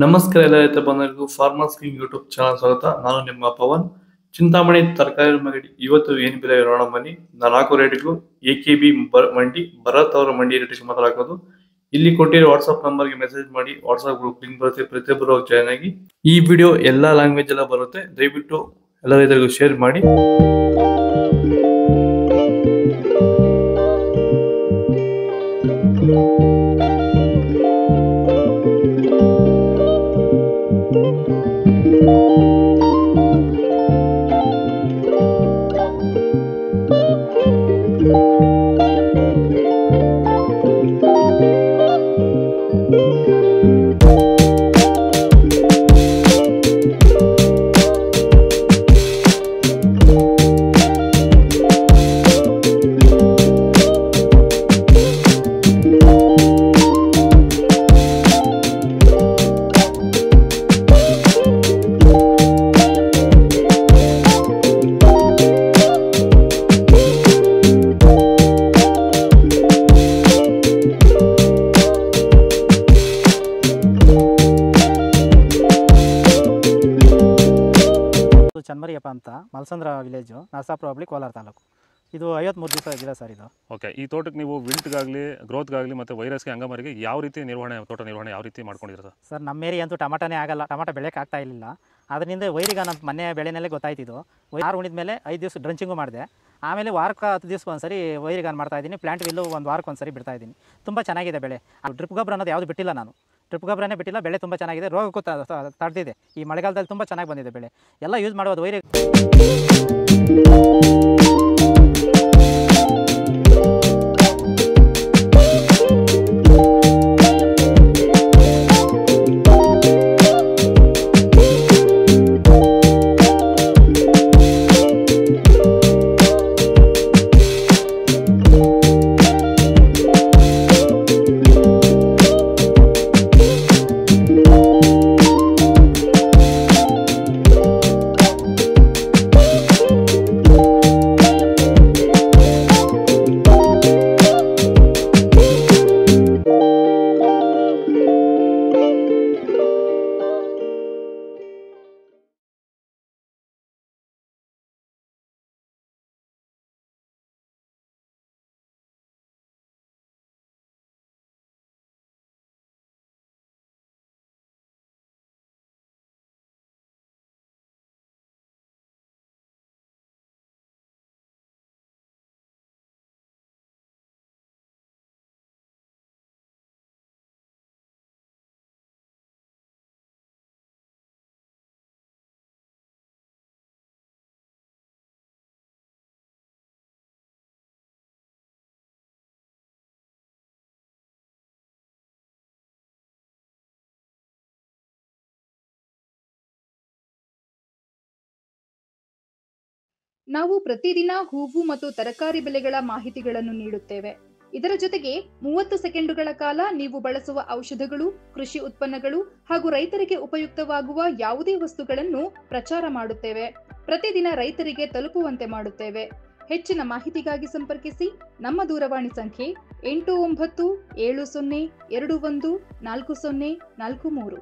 ನಮಸ್ಕಾರ ಎಲ್ಲ ರೈತ ಬಂಧುಗಳಿಗೂ ಫಾರ್ಮರ್ಸ್ ಕಿಂಗ್ ಯೂಟ್ಯೂಬ್ ಚಾನಲ್ ಸ್ವಾಗತ. ನಾನು ನಿಮ್ಮ ಪವನ್. ಚಿಂತಾಮಣಿ ತರಕಾರಿ ಮಂಡಿ ಇವತ್ತು ಏನು ಬೆಲೆ ನೋಡೋಣ ಬನ್ನಿ. ನಾಲ್ಕು ರೇಟ್ಗಳು AKB ಮಂಡಿ ಭರತ್ ಅವರ ಮಂಡಿ ರೇಟ್ ಮಾತಾಡೋದು. ಇಲ್ಲಿ ಕೊಟ್ಟಿರೋ ವಾಟ್ಸ್ಆಪ್ ನಂಬರ್ಗೆ ಮೆಸೇಜ್ ಮಾಡಿ. ವಾಟ್ಸ್ಆಪ್ ಗ್ರೂಪ್ ಲಿಂಕ್ ಬರುತ್ತೆ, ಪ್ರತಿಯೊಬ್ಬರು ಜಾಯ್ನ್ ಆಗಿ. ಈ ವಿಡಿಯೋ ಎಲ್ಲಾ ಲ್ಯಾಂಗ್ವೇಜ್ ಎಲ್ಲ ಬರುತ್ತೆ, ದಯವಿಟ್ಟು ಎಲ್ಲ ರೈತರಿಗೂ ಶೇರ್ ಮಾಡಿ. ಚನ್ಮರಿಯಪ್ಪ ಅಂತ ಮಲ್ಸಂದ್ರ ವಿಲೇಜು, ನರಸಾಪುರ ಹೋಬಳಿ, ಕೋಲಾರ ತಾಲೂಕು. ಇದು 53 ದಿವಸ ಗಿಡ ಸರ್ ಇದು. ಓಕೆ, ಈ ತೋಟಕ್ಕೆ ನೀವು ವಿಲ್ಟ್ಗಾಗಲಿ ಗ್ರೋತ್ಗಾಗಲಿ ಮತ್ತು ವೈರಸ್ಗೆ ಅಂಗಮಾರಿಗೆ ಯಾವ ರೀತಿ ತೋಟ ನಿರ್ವಹಣೆ ಯಾವ ರೀತಿ ಮಾಡ್ಕೊಂಡಿದ್ದೀರಾ ಸರ್? ನಮ್ಮ ಏರಿಯಾ ಅಂತೂ ಟಮಾಟನೇ ಆಗಲ್ಲ, ಟಮಾಟ ಬೆಳೆಯೋಕೆ ಆಗ್ತಾ ಇರಲಿಲ್ಲ. ಅದರಿಂದ ವೈರಿಗೆ ನಮ್ಮ ಮನೆ ಬೆಳೆನಲ್ಲೇ ಗೊತ್ತಾಯ್ತಿದ್ದು. ಆರು ಉಣಿದ ಮೇಲೆ 5 ದಿವಸ ಡ್ರಂಚಿಂಗು ಮಾಡಿದೆ. ಆಮೇಲೆ ವಾರಕ್ಕೆ 10 ದಿವಸಕ್ಕೆ ಒಂದ್ಸರಿ ವೈರಿಗಾನ್ ಮಾಡ್ತಾಯಿದ್ದೀನಿ. ಪ್ಲಾಂಟ್ ವಿಲ್ಲು ಒಂದು ವಾರಕ್ಕೆ ಒಂದ್ಸರಿ ಬಿಡ್ತಾಯಿದ್ದೀನಿ. ತುಂಬ ಚೆನ್ನಾಗಿದೆ ಬೆಳೆ. ಡ್ರಿಪ್ ಗೊಬ್ಬರ ಅನ್ನೋದು ಯಾವುದು ಬಿಟ್ಟಿಲ್ಲ ನಾನು, ಡ್ರಿಪ್ ಗೊಬ್ಬರನೇ ಬಿಟ್ಟಿಲ್ಲ. ಬೆಳೆ ತುಂಬ ಚೆನ್ನಾಗಿದೆ, ರೋಗಕ್ಕೂ ತಡೆದಿದೆ. ಈ ಮಳೆಗಾಲದಲ್ಲಿ ತುಂಬ ಚೆನ್ನಾಗಿ ಬಂದಿದೆ ಬೆಳೆ. ಎಲ್ಲ ಯೂಸ್ ಮಾಡೋದು ವೈರಿ. ನಾವು ಪ್ರತಿದಿನ ಹೂವು ಮತ್ತು ತರಕಾರಿ ಬೆಲೆಗಳ ಮಾಹಿತಿಗಳನ್ನು ನೀಡುತ್ತೇವೆ. ಇದರ ಜೊತೆಗೆ 30 ಸೆಕೆಂಡುಗಳ ಕಾಲ ನೀವು ಬಳಸುವ ಔಷಧಗಳು, ಕೃಷಿ ಉತ್ಪನ್ನಗಳು ಹಾಗೂ ರೈತರಿಗೆ ಉಪಯುಕ್ತವಾಗುವ ಯಾವುದೇ ವಸ್ತುಗಳನ್ನು ಪ್ರಚಾರ ಮಾಡುತ್ತೇವೆ. ಪ್ರತಿದಿನ ರೈತರಿಗೆ ತಲುಪುವಂತೆ ಮಾಡುತ್ತೇವೆ. ಹೆಚ್ಚಿನ ಮಾಹಿತಿಗಾಗಿ ಸಂಪರ್ಕಿಸಿ. ನಮ್ಮ ದೂರವಾಣಿ ಸಂಖ್ಯೆ 8970214043.